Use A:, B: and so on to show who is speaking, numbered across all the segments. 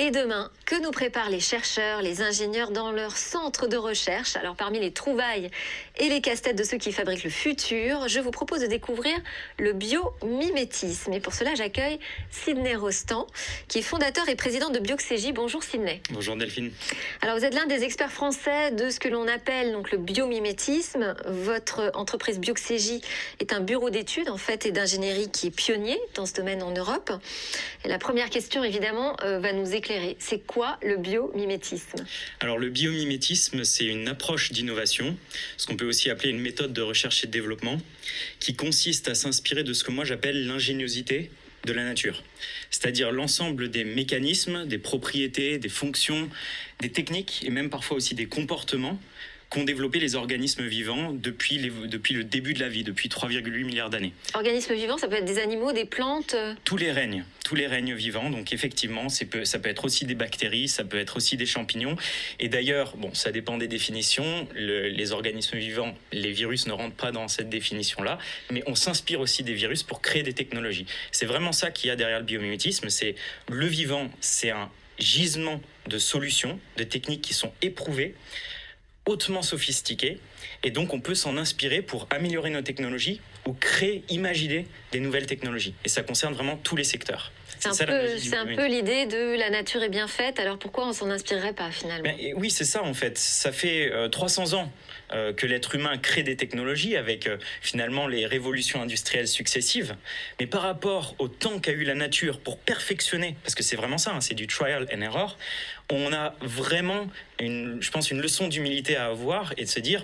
A: Et demain, que nous préparent les chercheurs, les ingénieurs dans leur centre de recherche? Alors parmi les trouvailles et les casse-têtes de ceux qui fabriquent le futur, je vous propose de découvrir le biomimétisme. Et pour cela, j'accueille Sidney Rostand, qui est fondateur et président de Bioxégie. Bonjour Sidney.
B: Bonjour Delphine.
A: Alors vous êtes l'un des experts français de ce que l'on appelle donc le biomimétisme. Votre entreprise Bioxégie est un bureau d'études en fait et d'ingénierie qui est pionnier dans ce domaine en Europe. Et la première question évidemment va nous éclairer. C'est quoi le biomimétisme?
B: Alors le biomimétisme, c'est une approche d'innovation, ce qu'on peut aussi appeler une méthode de recherche et de développement, qui consiste à s'inspirer de ce que moi j'appelle l'ingéniosité de la nature. C'est-à-dire l'ensemble des mécanismes, des propriétés, des fonctions, des techniques et même parfois aussi des comportements qu'ont développé les organismes vivants depuis le début de la vie, depuis 3,8 milliards d'années.
A: Organismes vivants, ça peut être des animaux, des plantes?
B: Tous les règnes vivants, donc effectivement, ça peut être aussi des bactéries, ça peut être aussi des champignons. Et d'ailleurs, bon, ça dépend des définitions, les organismes vivants, les virus ne rentrent pas dans cette définition-là, mais on s'inspire aussi des virus pour créer des technologies. C'est vraiment ça qu'il y a derrière le biomimétisme, c'est le vivant, c'est un gisement de solutions, de techniques qui sont éprouvées, hautement sophistiquées, et donc on peut s'en inspirer pour améliorer nos technologies ou créer, imaginer des nouvelles technologies. Et ça concerne vraiment tous les secteurs.
A: C'est un peu l'idée de la nature est bien faite, alors pourquoi on s'en inspirerait pas finalement?
B: Oui, c'est ça en fait. Ça fait 300 ans que l'être humain crée des technologies avec finalement les révolutions industrielles successives. Mais par rapport au temps qu'a eu la nature pour perfectionner, parce que c'est vraiment ça, c'est du trial and error, on a vraiment je pense une leçon d'humilité à avoir et de se dire,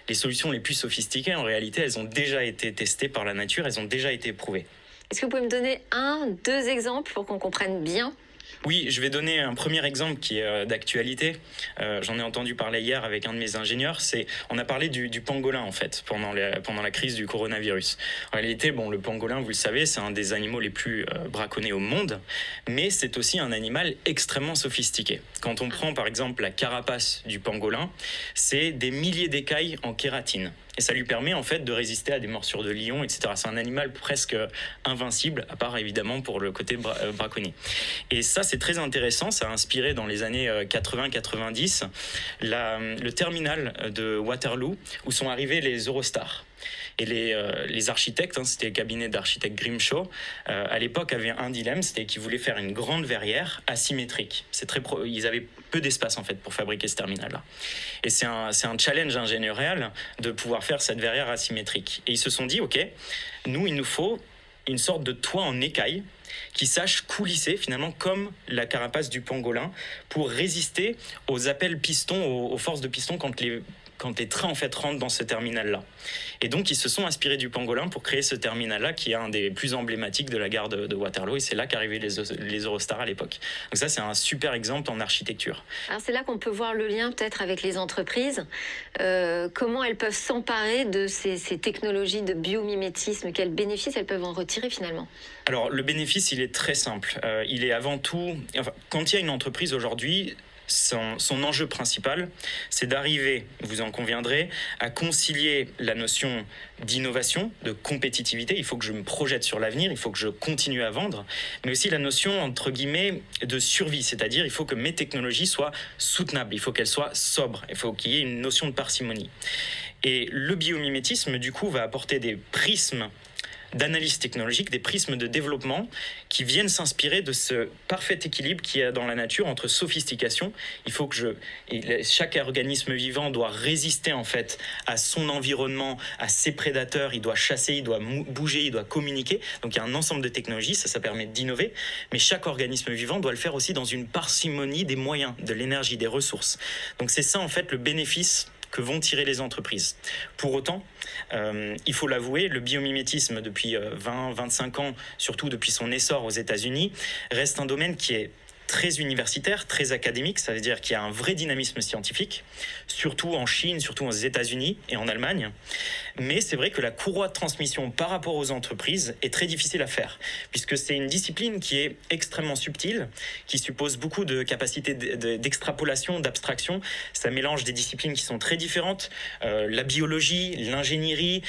B: les solutions les plus sophistiquées, en réalité, elles ont déjà été testées par la nature, elles ont déjà été prouvées.
A: Est-ce que vous pouvez me donner deux exemples pour qu'on comprenne bien?
B: Oui, je vais donner un premier exemple qui est d'actualité. J'en ai entendu parler hier avec un de mes ingénieurs. On a parlé du pangolin en fait pendant la crise du coronavirus. En réalité, le pangolin, vous le savez, c'est un des animaux les plus braconnés au monde, mais c'est aussi un animal extrêmement sophistiqué. Quand on prend par exemple la carapace du pangolin, c'est des milliers d'écailles en kératine. Et ça lui permet en fait de résister à des morsures de lion, etc. C'est un animal presque invincible, à part évidemment pour le côté braconnier. Et ça, c'est très intéressant. Ça a inspiré dans les années 80-90 le terminal de Waterloo où sont arrivés les Eurostars. Et les architectes, c'était le cabinet d'architectes Grimshaw, à l'époque avaient un dilemme, c'était qu'ils voulaient faire une grande verrière asymétrique. Ils avaient peu d'espace en fait pour fabriquer ce terminal-là. Et c'est un challenge ingénierial de pouvoir faire cette verrière asymétrique. Et ils se sont dit, ok, il nous faut une sorte de toit en écaille qui sache coulisser finalement comme la carapace du pangolin pour résister aux appels pistons, aux forces de piston quand les trains en fait rentrent dans ce terminal-là. Et donc ils se sont inspirés du pangolin pour créer ce terminal-là qui est un des plus emblématiques de la gare de Waterloo, et c'est là qu'arrivaient les Eurostars à l'époque. Donc ça, c'est un super exemple en architecture.
A: Alors c'est là qu'on peut voir le lien peut-être avec les entreprises. Comment elles peuvent s'emparer de ces technologies de biomimétisme? Quels bénéfices elles peuvent en retirer finalement?
B: Alors le bénéfice, il est très simple. Il est avant tout... quand il y a une entreprise aujourd'hui, son enjeu principal, c'est d'arriver, vous en conviendrez, à concilier la notion d'innovation, de compétitivité. Il faut que je me projette sur l'avenir, il faut que je continue à vendre, mais aussi la notion, entre guillemets, de survie, c'est-à-dire il faut que mes technologies soient soutenables, il faut qu'elles soient sobres, il faut qu'il y ait une notion de parcimonie. Et le biomimétisme, du coup, va apporter des prismes d'analyse technologique, des prismes de développement qui viennent s'inspirer de ce parfait équilibre qu'il y a dans la nature entre sophistication. Il faut que chaque organisme vivant doit résister en fait à son environnement, à ses prédateurs, il doit chasser, il doit bouger, il doit communiquer. Donc il y a un ensemble de technologies, ça permet d'innover, mais chaque organisme vivant doit le faire aussi dans une parcimonie des moyens, de l'énergie, des ressources. Donc c'est ça en fait le bénéfice que vont tirer les entreprises. Pour autant, il faut l'avouer, le biomimétisme depuis 20-25 ans, surtout depuis son essor aux États-Unis, reste un domaine qui est très universitaire, très académique, ça veut dire qu'il y a un vrai dynamisme scientifique, surtout en Chine, surtout aux États-Unis et en Allemagne. Mais c'est vrai que la courroie de transmission par rapport aux entreprises est très difficile à faire, puisque c'est une discipline qui est extrêmement subtile, qui suppose beaucoup de capacités d'extrapolation, d'abstraction. Ça mélange des disciplines qui sont très différentes, la biologie, l'ingénierie,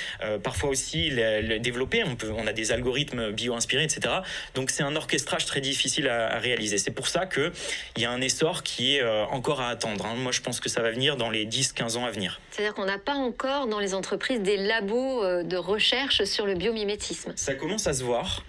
B: parfois aussi le développer. On a des algorithmes bio-inspirés, etc. Donc c'est un orchestrage très difficile à réaliser. C'est pour ça qu'il y a un essor qui est encore à attendre. Moi, je pense que ça va venir dans les 10-15 ans à venir.
A: C'est-à-dire qu'on n'a pas encore dans les entreprises des labos de recherche sur le biomimétisme.
B: Ça commence à se voir.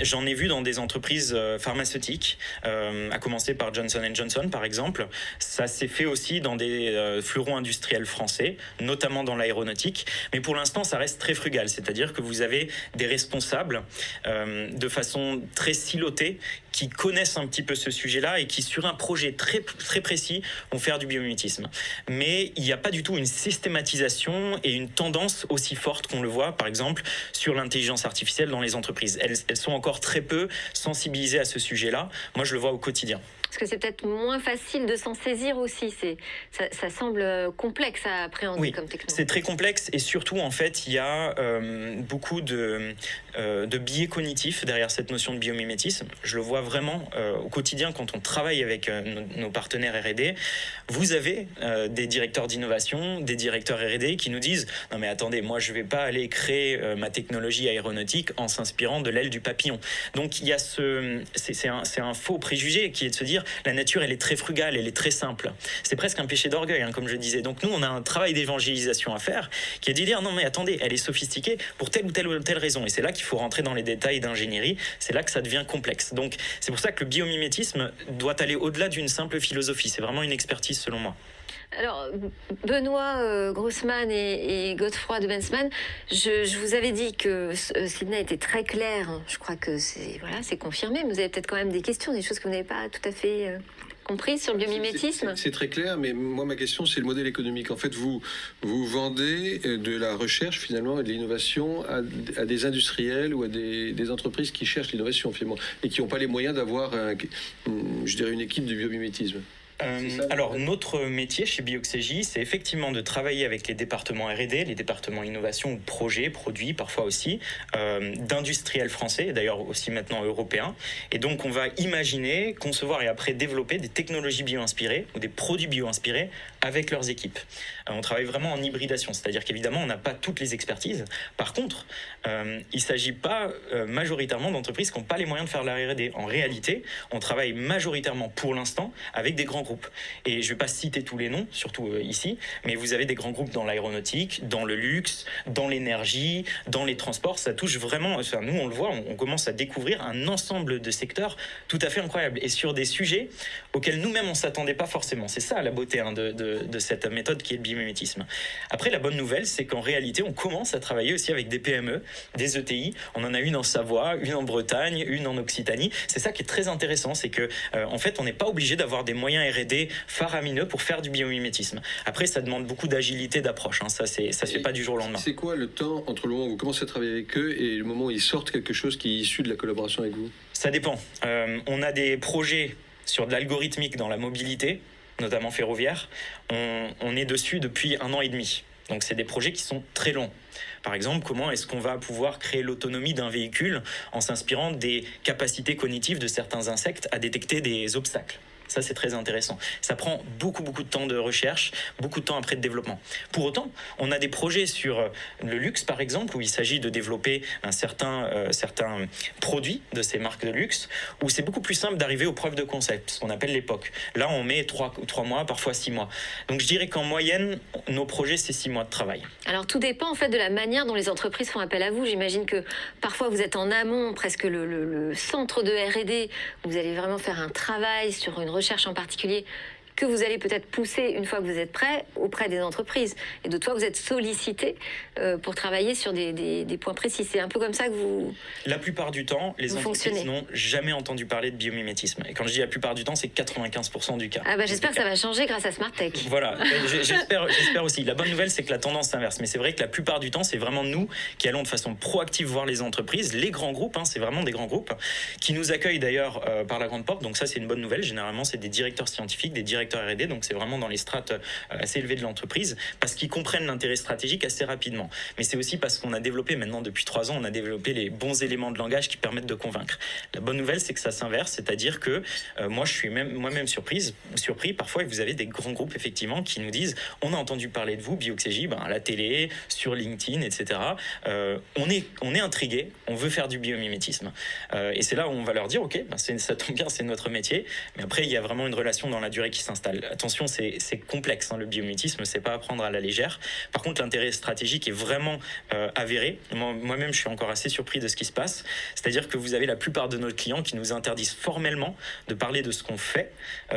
B: J'en ai vu dans des entreprises pharmaceutiques, à commencer par Johnson & Johnson, par exemple. Ça s'est fait aussi dans des fleurons industriels français, notamment dans l'aéronautique. Mais pour l'instant, ça reste très frugal. C'est-à-dire que vous avez des responsables de façon très silotée qui connaissent un petit peu ce sujet-là et qui, sur un projet très, très précis, vont faire du biomimétisme. Mais il n'y a pas du tout une systématisation et une tendance aussi forte qu'on le voit, par exemple, sur l'intelligence artificielle dans les entreprises. Elles sont encore très peu sensibilisées à ce sujet-là. Moi, je le vois au quotidien.
A: Parce que c'est peut-être moins facile de s'en saisir aussi. Ça semble complexe à appréhender comme technologie.
B: C'est très complexe et surtout, en fait, il y a beaucoup de biais cognitifs derrière cette notion de biomimétisme. Je le vois vraiment au quotidien quand on travaille avec nos partenaires R&D. Vous avez des directeurs d'innovation, des directeurs R&D qui nous disent « Non mais attendez, moi je ne vais pas aller créer ma technologie aéronautique en s'inspirant de l'aile du papillon. » Donc il y a c'est un faux préjugé qui est de se dire la nature elle est très frugale, elle est très simple. C'est presque un péché d'orgueil, comme je disais. Donc nous on a un travail d'évangélisation à faire qui est de dire non mais attendez, elle est sophistiquée pour telle ou telle raison. Et c'est là qu'il faut rentrer dans les détails d'ingénierie, c'est là que ça devient complexe. Donc c'est pour ça que le biomimétisme doit aller au-delà d'une simple philosophie. C'est vraiment une expertise selon moi.
A: Alors, Benoît Grossman et Godefroy de Bensman, je vous avais dit que Sydney était très clair. Je crois que c'est confirmé, mais vous avez peut-être quand même des questions, des choses que vous n'avez pas tout à fait comprises sur le biomimétisme.
C: C'est très clair, mais moi, ma question, c'est le modèle économique. En fait, vous vendez de la recherche, finalement, et de l'innovation à des industriels ou à des entreprises qui cherchent l'innovation, finalement, et qui n'ont pas les moyens d'avoir, je dirais, une équipe de biomimétisme.
B: Alors, notre métier chez Bioxégie, c'est effectivement de travailler avec les départements R&D, les départements innovation ou projets, produits parfois aussi, d'industriels français, et d'ailleurs aussi maintenant européens. Et donc, on va imaginer, concevoir et après développer des technologies bio-inspirées ou des produits bio-inspirés avec leurs équipes. On travaille vraiment en hybridation, c'est-à-dire qu'évidemment, on n'a pas toutes les expertises. Par contre, il ne s'agit pas majoritairement d'entreprises qui n'ont pas les moyens de faire la R&D. En réalité, on travaille majoritairement pour l'instant avec des grands groupes. Et je ne vais pas citer tous les noms, surtout ici, mais vous avez des grands groupes dans l'aéronautique, dans le luxe, dans l'énergie, dans les transports. Ça touche vraiment, enfin, nous on le voit, on commence à découvrir un ensemble de secteurs tout à fait incroyables et sur des sujets auxquels nous-mêmes on ne s'attendait pas forcément. C'est ça la beauté de cette méthode qui est le biomimétisme. Après, la bonne nouvelle, c'est qu'en réalité, on commence à travailler aussi avec des PME, des ETI. On en a une en Savoie, une en Bretagne, une en Occitanie. C'est ça qui est très intéressant, c'est que en fait, on n'est pas obligé d'avoir des moyens R&D faramineux pour faire du biomimétisme. Après, ça demande beaucoup d'agilité d'approche. Ça se fait pas du jour au lendemain.
C: C'est quoi le temps entre le moment où vous commencez à travailler avec eux et le moment où ils sortent quelque chose qui est issu de la collaboration avec vous?
B: Ça dépend. On a des projets sur de l'algorithmique dans la mobilité, notamment ferroviaire. On est dessus depuis 1 an et demi. Donc, c'est des projets qui sont très longs. Par exemple, comment est-ce qu'on va pouvoir créer l'autonomie d'un véhicule en s'inspirant des capacités cognitives de certains insectes à détecter des obstacles? Ça, c'est très intéressant. Ça prend beaucoup de temps de recherche, beaucoup de temps après de développement. Pour autant, on a des projets sur le luxe, par exemple, où il s'agit de développer certains produits de ces marques de luxe, où c'est beaucoup plus simple d'arriver aux preuves de concept, ce qu'on appelle l'époque. Là, on met 3 mois, parfois 6 mois. Donc, je dirais qu'en moyenne, nos projets, c'est 6 mois de travail.
A: Alors, tout dépend en fait de la manière dont les entreprises font appel à vous. J'imagine que parfois, vous êtes en amont, presque le centre de R&D. Vous allez vraiment faire un travail sur une recherche en particulier que vous allez peut-être pousser une fois que vous êtes prêt auprès des entreprises. Et d'autres fois, vous êtes sollicité pour travailler sur des points précis. C'est un peu comme ça que vous
B: La plupart du temps, les entreprises n'ont jamais entendu parler de biomimétisme. Et quand je dis la plupart du temps, c'est 95% du cas.
A: J'espère que ça va changer grâce à Smart Tech.
B: Voilà, j'espère aussi. La bonne nouvelle, c'est que la tendance s'inverse. Mais c'est vrai que la plupart du temps, c'est vraiment nous qui allons de façon proactive voir les entreprises, les grands groupes, c'est vraiment des grands groupes, qui nous accueillent d'ailleurs par la grande porte. Donc ça, c'est une bonne nouvelle. Généralement, c'est des directeurs scientifiques, des directeurs directeur R&D, donc c'est vraiment dans les strates assez élevées de l'entreprise, parce qu'ils comprennent l'intérêt stratégique assez rapidement. Mais c'est aussi parce qu'on a développé maintenant depuis 3 ans, on a développé les bons éléments de langage qui permettent de convaincre. La bonne nouvelle, c'est que ça s'inverse, c'est-à-dire que moi je suis moi-même surpris parfois, et vous avez des grands groupes effectivement qui nous disent on a entendu parler de vous, Bioxégie, à la télé, sur LinkedIn, etc. On est intrigué, on veut faire du biomimétisme. Et c'est là où on va leur dire ok, ça tombe bien, c'est notre métier, mais après il y a vraiment une relation dans la durée qui s'installe. Attention, c'est complexe, le biomimétisme, c'est pas à prendre à la légère. Par contre, l'intérêt stratégique est vraiment avéré. Moi-même, je suis encore assez surpris de ce qui se passe. C'est-à-dire que vous avez la plupart de nos clients qui nous interdisent formellement de parler de ce qu'on fait,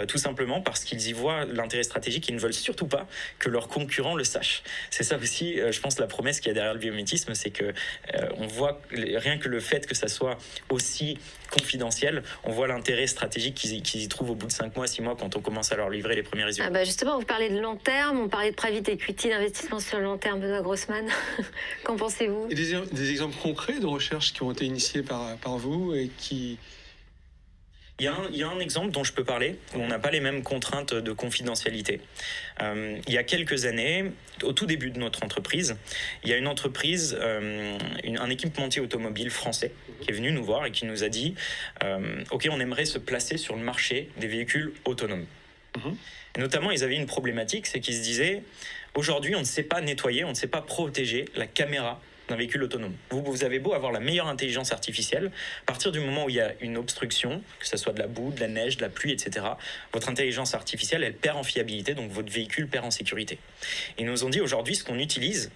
B: tout simplement parce qu'ils y voient l'intérêt stratégique. Ils ne veulent surtout pas que leurs concurrents le sachent. C'est ça aussi, je pense, la promesse qu'il y a derrière le biomimétisme, c'est que on voit rien que le fait que ça soit aussi confidentiel, on voit l'intérêt stratégique qu'ils y trouvent au bout de 5 mois, 6 mois, quand on commence à leur livrer les premiers résultats.
A: Justement, vous parlez de long terme, on parlait de private equity, d'investissement sur le long terme. Benoît Grossman, qu'en pensez-vous?
D: Et des exemples concrets de recherches qui ont été initiées par vous et qui...
B: Il y a un exemple dont je peux parler, où on n'a pas les mêmes contraintes de confidentialité. Il y a quelques années, au tout début de notre entreprise, il y a une entreprise, un équipementier automobile français qui est venu nous voir et qui nous a dit ok, on aimerait se placer sur le marché des véhicules autonomes. Et notamment, ils avaient une problématique, c'est qu'ils se disaient aujourd'hui, on ne sait pas nettoyer, on ne sait pas protéger la caméra d'un véhicule autonome. Vous avez beau avoir la meilleure intelligence artificielle, à partir du moment où il y a une obstruction, que ce soit de la boue, de la neige, de la pluie, etc., votre intelligence artificielle, elle perd en fiabilité, donc votre véhicule perd en sécurité. Ils nous ont dit aujourd'hui, ce qu'on utilise,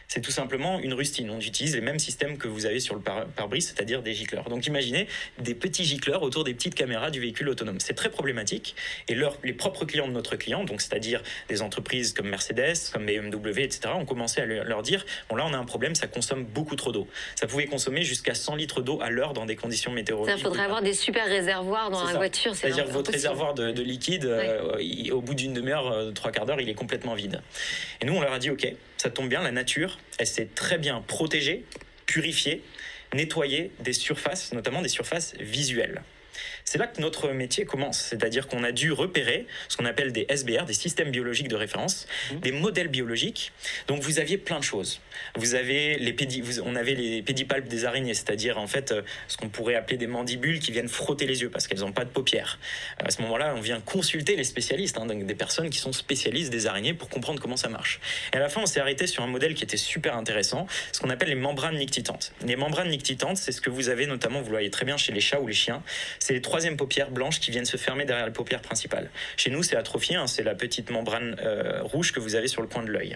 B: c'est tout simplement une rustine. On utilise les mêmes systèmes que vous avez sur le pare-brise, c'est-à-dire des gicleurs. Donc imaginez des petits gicleurs autour des petites caméras du véhicule autonome. C'est très problématique. Et les propres clients de notre client, donc c'est-à-dire des entreprises comme Mercedes, comme BMW, etc., ont commencé à leur dire bon, là on a un problème, ça consomme beaucoup trop d'eau. Ça pouvait consommer jusqu'à 100 litres d'eau à l'heure dans des conditions météorologiques.
A: Il faudrait avoir des super réservoirs dans la voiture.
B: C'est-à-dire que votre réservoir de liquide, au bout d'une demi-heure, 3/4 d'heure, il est complètement vide. Et nous, on leur a dit ok, ça tombe bien, la nature, elle sait très bien protéger, purifier, nettoyer des surfaces, notamment des surfaces visuelles. C'est là que notre métier commence, c'est-à-dire qu'on a dû repérer ce qu'on appelle des SBR, des systèmes biologiques de référence, des modèles biologiques. Donc vous aviez plein de choses. Vous avez on avait les pédipalpes des araignées, c'est-à-dire en fait ce qu'on pourrait appeler des mandibules qui viennent frotter les yeux parce qu'elles n'ont pas de paupières. À ce moment-là, on vient consulter les spécialistes, donc des personnes qui sont spécialistes des araignées pour comprendre comment ça marche. Et à la fin, on s'est arrêté sur un modèle qui était super intéressant, ce qu'on appelle les membranes nictitantes. Les membranes nictitantes, c'est ce que vous avez notamment, vous le voyez très bien chez les chats ou les chiens, c'est les troisième paupières blanches qui viennent se fermer derrière les paupières principales. Chez nous, c'est atrophié, c'est la petite membrane rouge que vous avez sur le coin de l'œil.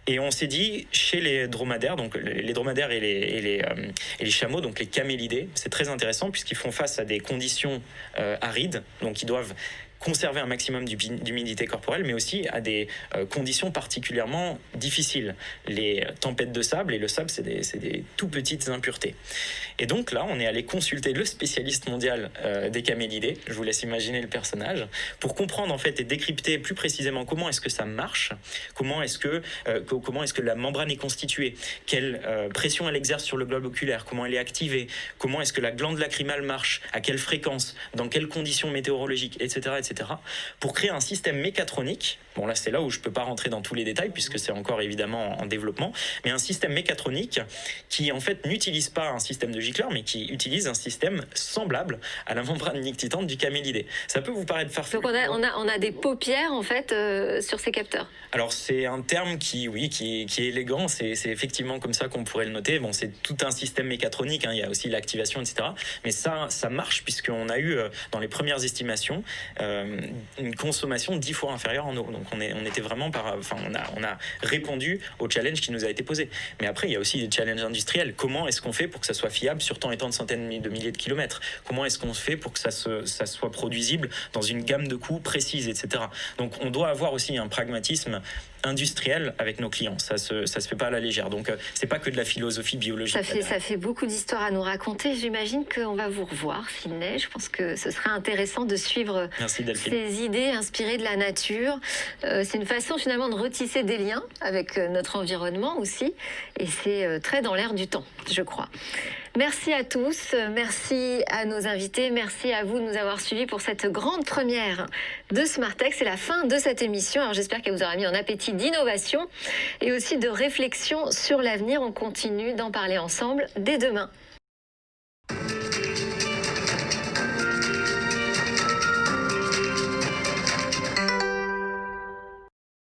B: Et on s'est dit, chez les dromadaires, donc les dromadaires et les chameaux, donc les camélidés, c'est très intéressant puisqu'ils font face à des conditions arides, donc ils doivent conserver un maximum d'humidité corporelle, mais aussi à des conditions particulièrement difficiles. Les tempêtes de sable, et le sable, c'est des tout petites impuretés. Et donc là, on est allé consulter le spécialiste mondial des camélidés, je vous laisse imaginer le personnage, pour comprendre en fait et décrypter plus précisément comment est-ce que ça marche, comment est-ce que la membrane est constituée, quelle pression elle exerce sur le globe oculaire, comment elle est activée, comment est-ce que la glande lacrymale marche, à quelle fréquence, dans quelles conditions météorologiques, etc., pour créer un système mécatronique. Bon, là, c'est là où je ne peux pas rentrer dans tous les détails puisque c'est encore évidemment en développement, mais un système mécatronique qui en fait n'utilise pas un système de gicleur, mais qui utilise un système semblable à la membrane nictitante du camélidé. Ça peut vous paraître farfelu.
A: Donc on a des paupières en fait sur ces capteurs.
B: Alors c'est un terme qui est élégant, c'est effectivement comme ça qu'on pourrait le noter. Bon, c'est tout un système mécatronique, il y a aussi l'activation, etc. Mais ça marche puisqu'on a eu dans les premières estimations une consommation 10 fois inférieure en eau. Donc on était vraiment on a répondu au challenge qui nous a été posé. Mais après, il y a aussi des challenges industriels. Comment est-ce qu'on fait pour que ça soit fiable sur tant et tant de centaines de milliers de kilomètres? Comment est-ce qu'on fait pour que ça soit produisible dans une gamme de coûts précise, etc. Donc on doit avoir aussi un pragmatisme industrielle avec nos clients. Ça se fait pas à la légère. Donc, c'est pas que de la philosophie biologique.
A: Ça fait beaucoup d'histoires à nous raconter. J'imagine qu'on va vous revoir, Finlay. Je pense que ce sera intéressant de suivre ces idées inspirées de la nature. C'est une façon finalement de retisser des liens avec notre environnement aussi. Et c'est très dans l'air du temps, je crois. Merci à tous, merci à nos invités, merci à vous de nous avoir suivis pour cette grande première de Smartech. C'est la fin de cette émission. Alors j'espère qu'elle vous aura mis en appétit d'innovation et aussi de réflexion sur l'avenir. On continue d'en parler ensemble dès demain.